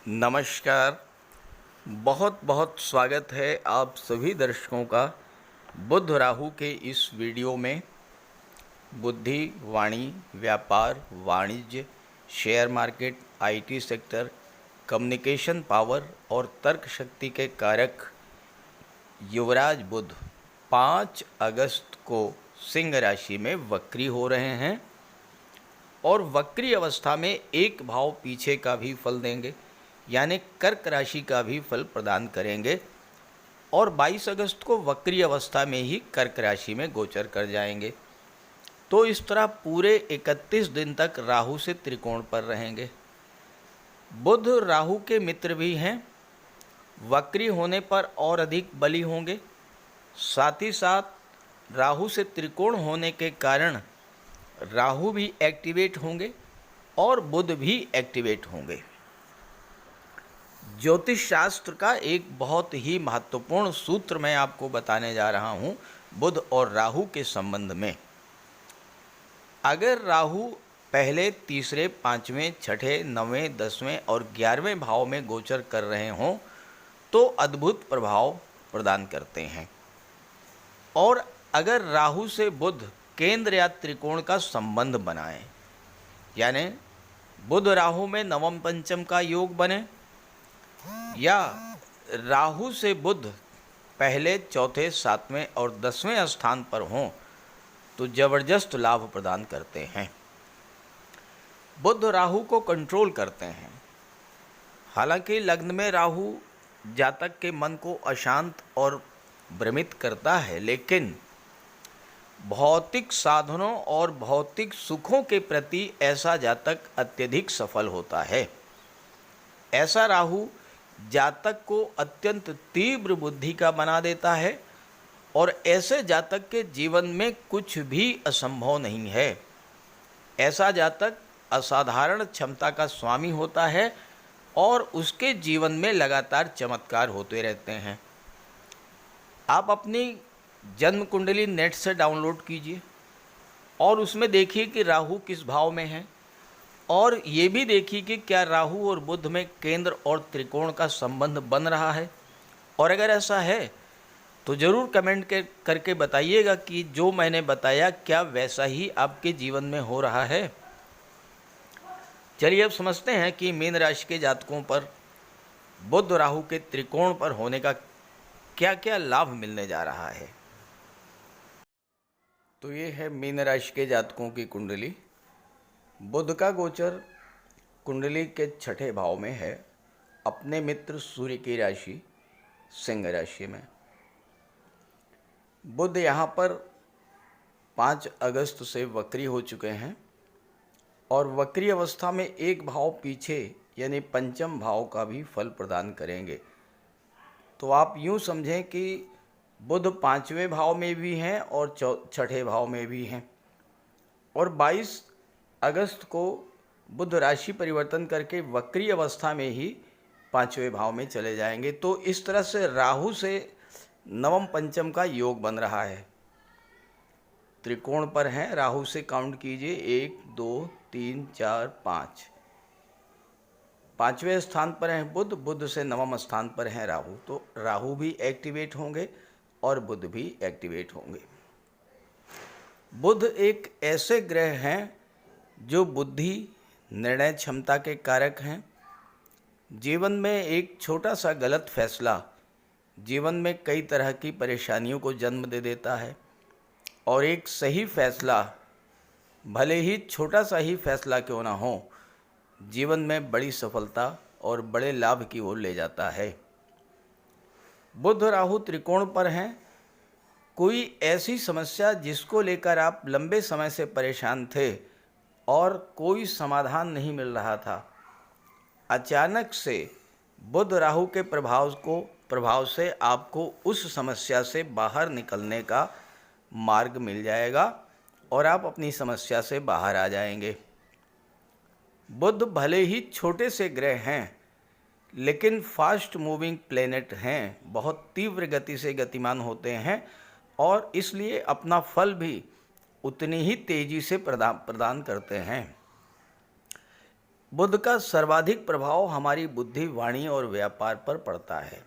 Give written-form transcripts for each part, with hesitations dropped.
नमस्कार। बहुत बहुत स्वागत है आप सभी दर्शकों का बुध राहु के इस वीडियो में। बुद्धि, वाणी, व्यापार, वाणिज्य, share market, IT sector, communication power और तर्क शक्ति के कारक युवराज बुध 5 अगस्त को सिंह राशि में वक्री हो रहे हैं और वक्री अवस्था में एक भाव पीछे का भी फल देंगे, यानी कर्क राशि का भी फल प्रदान करेंगे और 22 अगस्त को वक्री अवस्था में ही कर्क राशि में गोचर कर जाएंगे। तो इस तरह पूरे 31 दिन तक राहु से त्रिकोण पर रहेंगे। बुध राहु के मित्र भी हैं, वक्री होने पर और अधिक बली होंगे। साथ ही साथ राहु से त्रिकोण होने के कारण राहु भी एक्टिवेट होंगे और बुध भी एक्टिवेट होंगे। ज्योतिष शास्त्र का एक बहुत ही महत्वपूर्ण सूत्र मैं आपको बताने जा रहा हूं बुध और राहु के संबंध में। अगर राहु पहले, तीसरे, पांचवें, छठे, नवें, 10वें और 11वें भाव में गोचर कर रहे हों तो अद्भुत प्रभाव प्रदान करते हैं। और अगर राहु से बुध केंद्र या त्रिकोण का संबंध बनाए, यानी बुध राहु में नवम पंचम का योग बने या राहु से बुध पहले, चौथे, 7वें और 10वें स्थान पर हों तो जबरदस्त लाभ प्रदान करते हैं। बुध राहु को कंट्रोल करते हैं। हालांकि लग्न में राहु जातक के मन को अशांत और भ्रमित करता है, लेकिन भौतिक साधनों और भौतिक सुखों के प्रति ऐसा जातक अत्यधिक सफल होता है। ऐसा राहु जातक को अत्यंत तीव्र बुद्धि का बना देता है और ऐसे जातक के जीवन में कुछ भी असंभव नहीं है। ऐसा जातक असाधारण क्षमता का स्वामी होता है और उसके जीवन में लगातार चमत्कार होते रहते हैं। आप अपनी जन्म कुंडली नेट से डाउनलोड कीजिए और उसमें देखिए कि राहु किस भाव में है और ये भी देखिए कि क्या राहु और बुध में केंद्र और त्रिकोण का संबंध बन रहा है। और अगर ऐसा है तो ज़रूर कमेंट करके बताइएगा कि जो मैंने बताया क्या वैसा ही आपके जीवन में हो रहा है। चलिए अब समझते हैं कि मीन राशि के जातकों पर बुध राहु के त्रिकोण पर होने का क्या क्या लाभ मिलने जा रहा है। तो ये है मीन राशि के जातकों की कुंडली। बुध का गोचर कुंडली के छठे भाव में है, अपने मित्र सूर्य की राशि सिंह राशि में। बुध यहाँ पर 5 अगस्त से वक्री हो चुके हैं और वक्री अवस्था में एक भाव पीछे यानी पंचम भाव का भी फल प्रदान करेंगे। तो आप यूँ समझें कि बुध 5वें भाव में भी हैं और छठे भाव में भी हैं और 22 अगस्त को बुध राशि परिवर्तन करके वक्री अवस्था में ही 5वें भाव में चले जाएंगे। तो इस तरह से राहु से नवम पंचम का योग बन रहा है। त्रिकोण पर हैं, राहु से काउंट कीजिए 1 2 3 4 5। 5वें स्थान पर हैं बुध, बुध से नवम स्थान पर हैं राहु। तो राहु भी एक्टिवेट होंगे और बुध भी एक्टिवेट होंगे। बुध एक ऐसे ग्रह हैं जो बुद्धि, निर्णय क्षमता के कारक हैं। जीवन में एक छोटा सा गलत फैसला जीवन में कई तरह की परेशानियों को जन्म दे देता है और एक सही फैसला, भले ही छोटा सा ही फैसला क्यों ना हो, जीवन में बड़ी सफलता और बड़े लाभ की ओर ले जाता है। बुध राहु त्रिकोण पर हैं। कोई ऐसी समस्या जिसको लेकर आप लंबे समय से परेशान थे और कोई समाधान नहीं मिल रहा था, अचानक से बुध राहु के प्रभाव से आपको उस समस्या से बाहर निकलने का मार्ग मिल जाएगा और आप अपनी समस्या से बाहर आ जाएंगे। बुध भले ही छोटे से ग्रह हैं लेकिन फास्ट मूविंग प्लेनेट हैं, बहुत तीव्र गति से गतिमान होते हैं और इसलिए अपना फल भी उतनी ही तेजी से प्रदान करते हैं। बुध का सर्वाधिक प्रभाव हमारी बुद्धि, वाणी और व्यापार पर पड़ता है।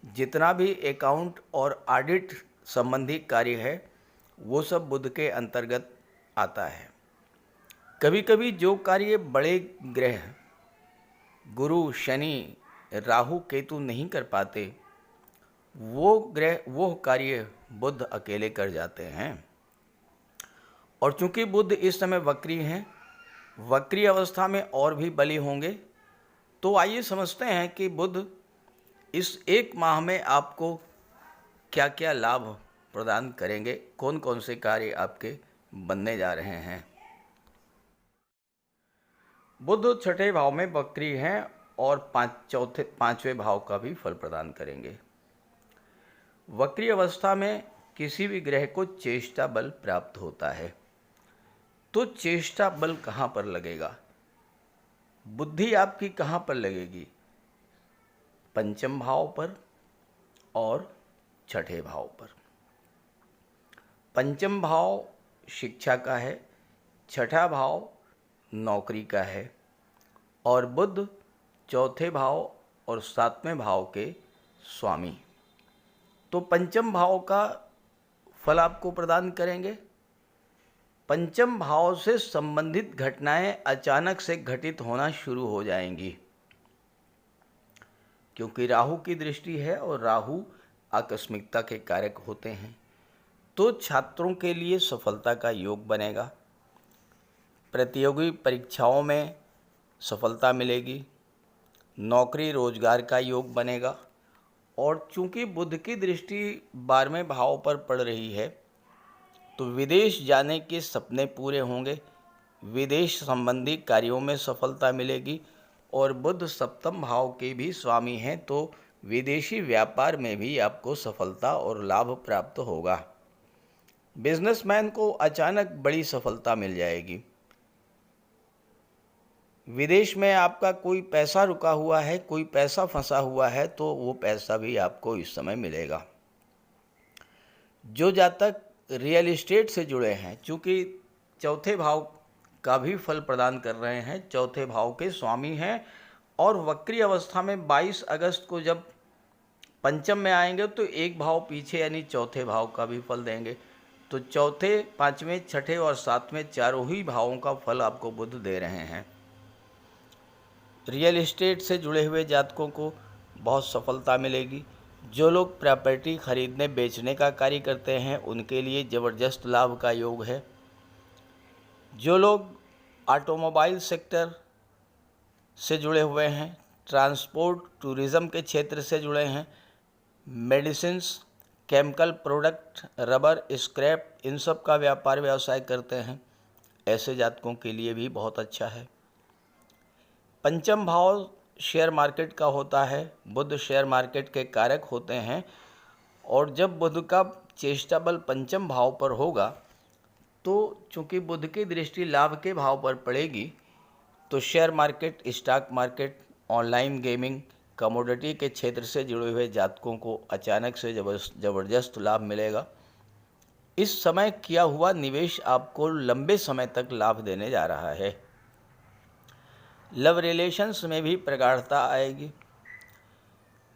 जितना भी अकाउंट और ऑडिट संबंधी कार्य है वो सब बुध के अंतर्गत आता है। कभी कभी जो कार्य बड़े ग्रह गुरु, शनि, राहु, केतु नहीं कर पाते वो कार्य बुध अकेले कर जाते हैं। और चूंकि बुध इस समय वक्री हैं, वक्री अवस्था में और भी बली होंगे, तो आइए समझते हैं कि बुध इस एक माह में आपको क्या क्या लाभ प्रदान करेंगे, कौन कौन से कार्य आपके बनने जा रहे हैं। बुध छठे भाव में वक्री हैं और पांचवें भाव का भी फल प्रदान करेंगे। वक्री अवस्था में किसी भी ग्रह को चेष्टा बल प्राप्त होता है। तो चेष्टा बल कहाँ पर लगेगा, बुद्धि आपकी कहाँ पर लगेगी? पंचम भाव पर और छठे भाव पर। पंचम भाव शिक्षा का है, छठा भाव नौकरी का है, और बुध चौथे भाव और सातवें भाव के स्वामी। तो पंचम भाव का फल आपको प्रदान करेंगे। पंचम भाव से संबंधित घटनाएं अचानक से घटित होना शुरू हो जाएंगी, क्योंकि राहु की दृष्टि है और राहु आकस्मिकता के कारक होते हैं। तो छात्रों के लिए सफलता का योग बनेगा, प्रतियोगी परीक्षाओं में सफलता मिलेगी, नौकरी रोजगार का योग बनेगा। और चूंकि बुध की दृष्टि 12वें भाव पर पड़ रही है, तो विदेश जाने के सपने पूरे होंगे, विदेश संबंधी कार्यों में सफलता मिलेगी। और बुध सप्तम भाव के भी स्वामी हैं, तो विदेशी व्यापार में भी आपको सफलता और लाभ प्राप्त होगा। बिजनेसमैन को अचानक बड़ी सफलता मिल जाएगी। विदेश में आपका कोई पैसा रुका हुआ है, कोई पैसा फंसा हुआ है, तो वो पैसा भी आपको इस समय मिलेगा। जो जातक रियल एस्टेट से जुड़े हैं, चूँकि चौथे भाव का भी फल प्रदान कर रहे हैं, चौथे भाव के स्वामी हैं, और वक्री अवस्था में 22 अगस्त को जब पंचम में आएंगे तो एक भाव पीछे यानी चौथे भाव का भी फल देंगे। तो चौथे, पाँचवें, छठे और सातवें चारों ही भावों का फल आपको बुध दे रहे हैं। रियल एस्टेट से जुड़े हुए जातकों को बहुत सफलता मिलेगी। जो लोग प्रॉपर्टी खरीदने बेचने का कार्य करते हैं उनके लिए ज़बरदस्त लाभ का योग है। जो लोग ऑटोमोबाइल सेक्टर से जुड़े हुए हैं, ट्रांसपोर्ट टूरिज़्म के क्षेत्र से जुड़े हैं, medicines, chemical product, rubber, scrap, इन सब का व्यापार व्यवसाय करते हैं, ऐसे जातकों के लिए भी बहुत अच्छा है। पंचम भाव शेयर मार्केट का होता है, बुध शेयर मार्केट के कारक होते हैं, और जब बुध का चेष्टा बल पंचम भाव पर होगा तो चूंकि बुध की दृष्टि लाभ के भाव पर पड़ेगी, तो share market, stock market, online gaming, commodity के क्षेत्र से जुड़े हुए जातकों को अचानक से ज़बरदस्त लाभ मिलेगा। इस समय किया हुआ निवेश आपको लंबे समय तक लाभ देने जा रहा है। लव रिलेशंस में भी प्रगाढ़ता आएगी।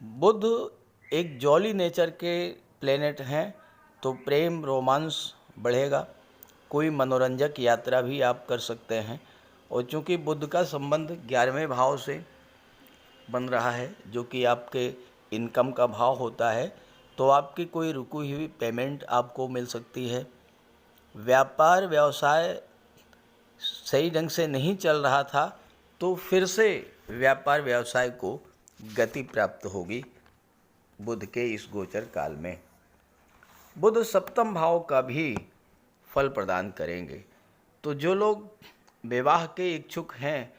बुध एक जॉली नेचर के प्लेनेट हैं, तो प्रेम, रोमांस बढ़ेगा। कोई मनोरंजक यात्रा भी आप कर सकते हैं। और चूँकि बुध का संबंध 11वें भाव से बन रहा है, जो कि आपके इनकम का भाव होता है, तो आपकी कोई रुकी हुई पेमेंट आपको मिल सकती है। व्यापार व्यवसाय सही ढंग से नहीं चल रहा था, तो फिर से व्यापार व्यवसाय को गति प्राप्त होगी बुध के इस गोचर काल में। बुध सप्तम भाव का भी फल प्रदान करेंगे। तो जो लोग विवाह के इच्छुक हैं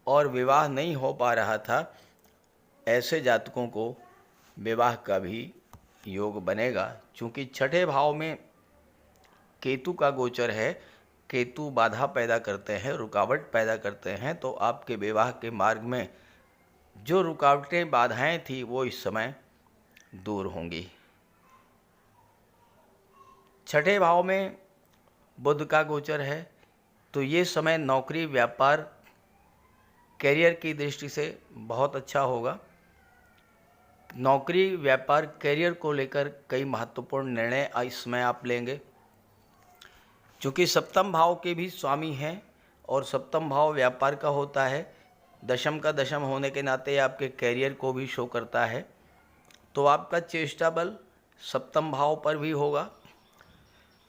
और विवाह नहीं हो पा रहा था, ऐसे जातकों को विवाह का भी योग बनेगा। चूँकि छठे भाव में केतु का गोचर है, केतु बाधा पैदा करते हैं, रुकावट पैदा करते हैं, तो आपके विवाह के मार्ग में जो रुकावटें, बाधाएं थी, वो इस समय दूर होंगी। छठे भाव में बुध का गोचर है, तो ये समय नौकरी, व्यापार करियर की दृष्टि से बहुत अच्छा होगा। नौकरी, व्यापार, करियर को लेकर कई महत्वपूर्ण निर्णय इस समय आप लेंगे। चूँकि सप्तम भाव के भी स्वामी हैं और सप्तम भाव व्यापार का होता है, दशम का दशम होने के नाते आपके करियर को भी शो करता है, तो आपका चेष्टा बल सप्तम भाव पर भी होगा।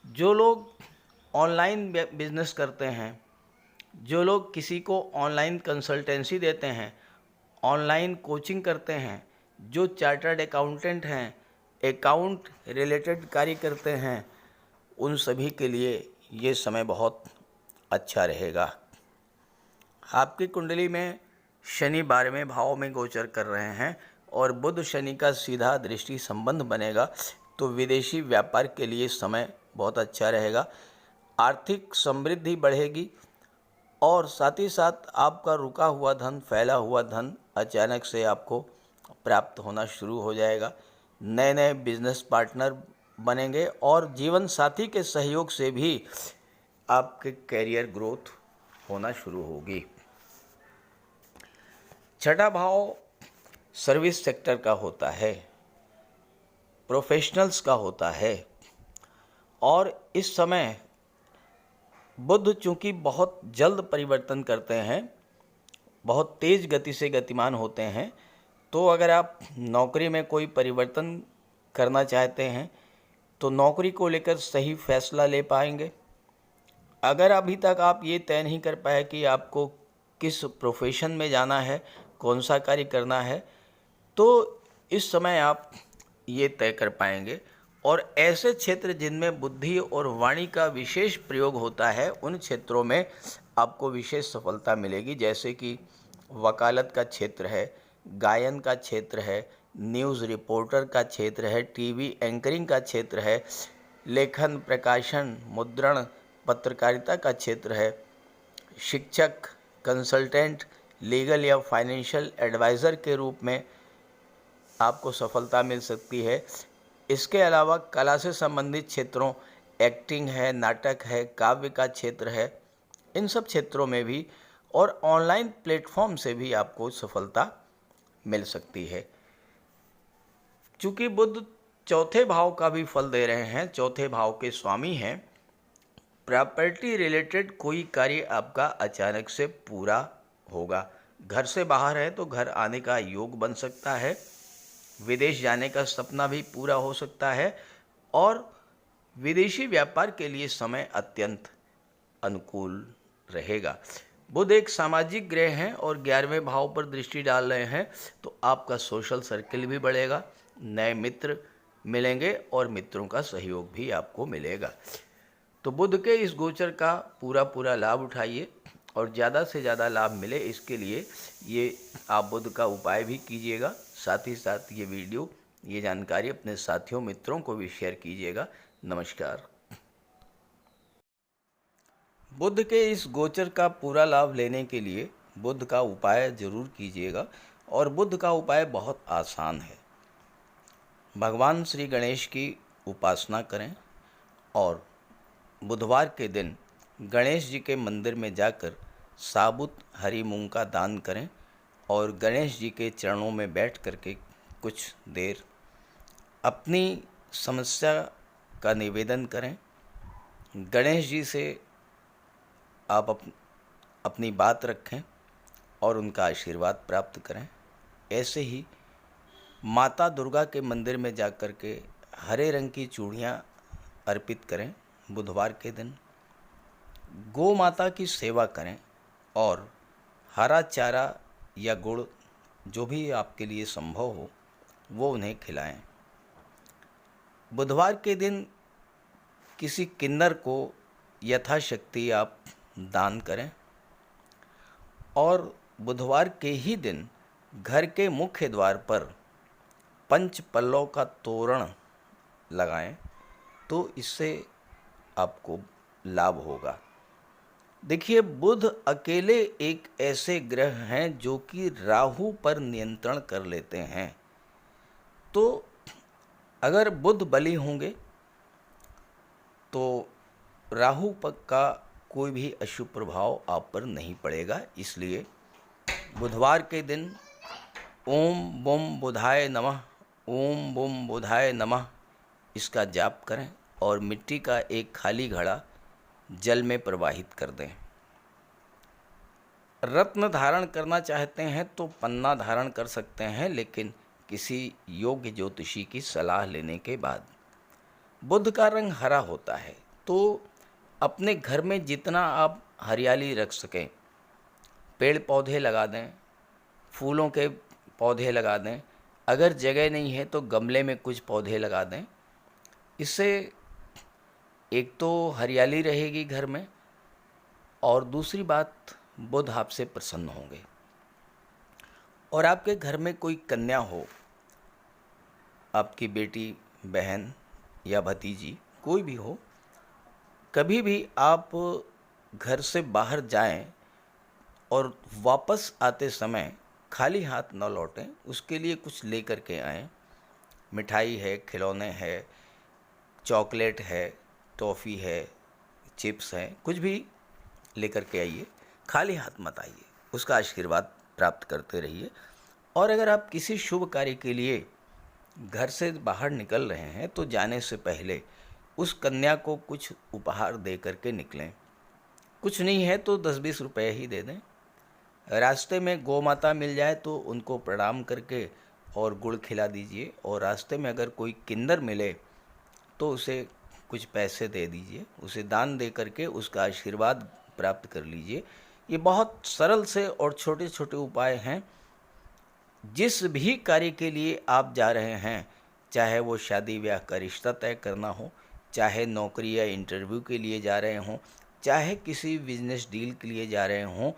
जो लोग ऑनलाइन बिजनेस करते हैं, जो लोग किसी को ऑनलाइन कंसल्टेंसी देते हैं, ऑनलाइन कोचिंग करते हैं, जो चार्टर्ड अकाउंटेंट हैं, अकाउंट रिलेटेड कार्य करते हैं, उन सभी के लिए ये समय बहुत अच्छा रहेगा। आपकी कुंडली में शनि 12वें भाव में गोचर कर रहे हैं और बुध शनि का सीधा दृष्टि संबंध बनेगा, तो विदेशी व्यापार के लिए समय बहुत अच्छा रहेगा। आर्थिक समृद्धि बढ़ेगी और साथ ही साथ आपका रुका हुआ धन, फैला हुआ धन अचानक से आपको प्राप्त होना शुरू हो जाएगा। नए नए बिजनेस पार्टनर बनेंगे और जीवन साथी के सहयोग से भी आपके कैरियर ग्रोथ होना शुरू होगी। छठा भाव सर्विस सेक्टर का होता है, प्रोफेशनल्स का होता है और इस समय बुध चूँकि बहुत जल्द परिवर्तन करते हैं, बहुत तेज़ गति से गतिमान होते हैं, तो अगर आप नौकरी में कोई परिवर्तन करना चाहते हैं तो नौकरी को लेकर सही फैसला ले पाएंगे। अगर अभी तक आप ये तय नहीं कर पाए कि आपको किस प्रोफेशन में जाना है, कौन सा कार्य करना है, तो इस समय आप ये तय कर पाएंगे। और ऐसे क्षेत्र जिनमें बुद्धि और वाणी का विशेष प्रयोग होता है, उन क्षेत्रों में आपको विशेष सफलता मिलेगी, जैसे कि वकालत का क्षेत्र है, गायन का क्षेत्र है, न्यूज़ रिपोर्टर का क्षेत्र है, टीवी एंकरिंग का क्षेत्र है, लेखन, प्रकाशन, मुद्रण, पत्रकारिता का क्षेत्र है, शिक्षक, कंसल्टेंट, लीगल या फाइनेंशियल एडवाइज़र के रूप में आपको सफलता मिल सकती है। इसके अलावा कला से संबंधित क्षेत्रों, एक्टिंग है, नाटक है, काव्य का क्षेत्र है, इन सब क्षेत्रों में भी और ऑनलाइन प्लेटफॉर्म से भी आपको सफलता मिल सकती है। चूँकि बुध चौथे भाव का भी फल दे रहे हैं, चौथे भाव के स्वामी हैं, प्रॉपर्टी रिलेटेड कोई कार्य आपका अचानक से पूरा होगा। घर से बाहर है तो घर आने का योग बन सकता है, विदेश जाने का सपना भी पूरा हो सकता है और विदेशी व्यापार के लिए समय अत्यंत अनुकूल रहेगा। बुध एक सामाजिक ग्रह हैं और 11वें भाव पर दृष्टि डाल रहे हैं, तो आपका सोशल सर्किल भी बढ़ेगा, नए मित्र मिलेंगे और मित्रों का सहयोग भी आपको मिलेगा। तो बुध के इस गोचर का पूरा लाभ उठाइए और ज़्यादा से ज़्यादा लाभ मिले, इसके लिए ये आप बुध का उपाय भी कीजिएगा। साथ ही साथ ये वीडियो, ये जानकारी अपने साथियों, मित्रों को भी शेयर कीजिएगा। नमस्कार। बुध के इस गोचर का पूरा लाभ लेने के लिए बुध का उपाय जरूर कीजिएगा और बुध का उपाय बहुत आसान है। भगवान श्री गणेश की उपासना करें और बुधवार के दिन गणेश जी के मंदिर में जाकर साबुत हरी मूंग का दान करें और गणेश जी के चरणों में बैठ करके कुछ देर अपनी समस्या का निवेदन करें। गणेश जी से आप अपनी बात रखें और उनका आशीर्वाद प्राप्त करें। ऐसे ही माता दुर्गा के मंदिर में जाकर के हरे रंग की चूड़ियाँ अर्पित करें। बुधवार के दिन गौ माता की सेवा करें और हरा चारा या गुड़, जो भी आपके लिए संभव हो, वो उन्हें खिलाएं। बुधवार के दिन किसी किन्नर को यथाशक्ति आप दान करें और बुधवार के ही दिन घर के मुख्य द्वार पर पंच पल्लव का तोरण लगाएं, तो इससे आपको लाभ होगा। देखिए, बुध अकेले एक ऐसे ग्रह हैं जो कि राहु पर नियंत्रण कर लेते हैं, तो अगर बुध बली होंगे तो राहु का कोई भी अशुभ प्रभाव आप पर नहीं पड़ेगा। इसलिए बुधवार के दिन ओम बम बुधाय नमः, ओम बम बुधाय नमः इसका जाप करें और मिट्टी का एक खाली घड़ा जल में प्रवाहित कर दें। रत्न धारण करना चाहते हैं तो पन्ना धारण कर सकते हैं, लेकिन किसी योग्य ज्योतिषी की सलाह लेने के बाद। बुध का रंग हरा होता है, तो अपने घर में जितना आप हरियाली रख सकें, पेड़ पौधे लगा दें, फूलों के पौधे लगा दें। अगर जगह नहीं है तो गमले में कुछ पौधे लगा दें। इससे एक तो हरियाली रहेगी घर में, और दूसरी बात बुध आपसे प्रसन्न होंगे। और आपके घर में कोई कन्या हो, आपकी बेटी, बहन या भतीजी, कोई भी हो, कभी भी आप घर से बाहर जाएं और वापस आते समय खाली हाथ न लौटें, उसके लिए कुछ ले कर के आएँ। मिठाई है, खिलौने है, चॉकलेट है, टॉफ़ी है, चिप्स हैं, कुछ भी लेकर के आइए। खाली हाथ मत आइए, उसका आशीर्वाद प्राप्त करते रहिए। और अगर आप किसी शुभ कार्य के लिए घर से बाहर निकल रहे हैं तो जाने से पहले उस कन्या को कुछ उपहार दे करके निकलें। कुछ नहीं है तो 10-20 रुपए ही दे दें। रास्ते में गौ माता मिल जाए तो उनको प्रणाम करके और गुड़ खिला दीजिए। और रास्ते में अगर कोई किन्नर मिले तो उसे कुछ पैसे दे दीजिए, उसे दान दे करके उसका आशीर्वाद प्राप्त कर लीजिए। ये बहुत सरल से और छोटे छोटे उपाय हैं। जिस भी कार्य के लिए आप जा रहे हैं, चाहे वो शादी ब्याह का रिश्ता तय करना हो, चाहे नौकरी या इंटरव्यू के लिए जा रहे हों, चाहे किसी बिजनेस डील के लिए जा रहे हों,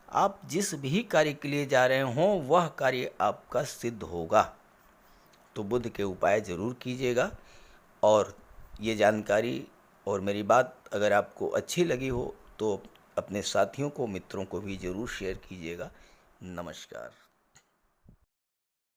आप जिस भी कार्य के लिए जा रहे हों वह कार्य आपका सिद्ध होगा। तो बुध के उपाय ज़रूर कीजिएगा। और ये जानकारी और मेरी बात अगर आपको अच्छी लगी हो तो अपने साथियों को, मित्रों को भी ज़रूर शेयर कीजिएगा। नमस्कार।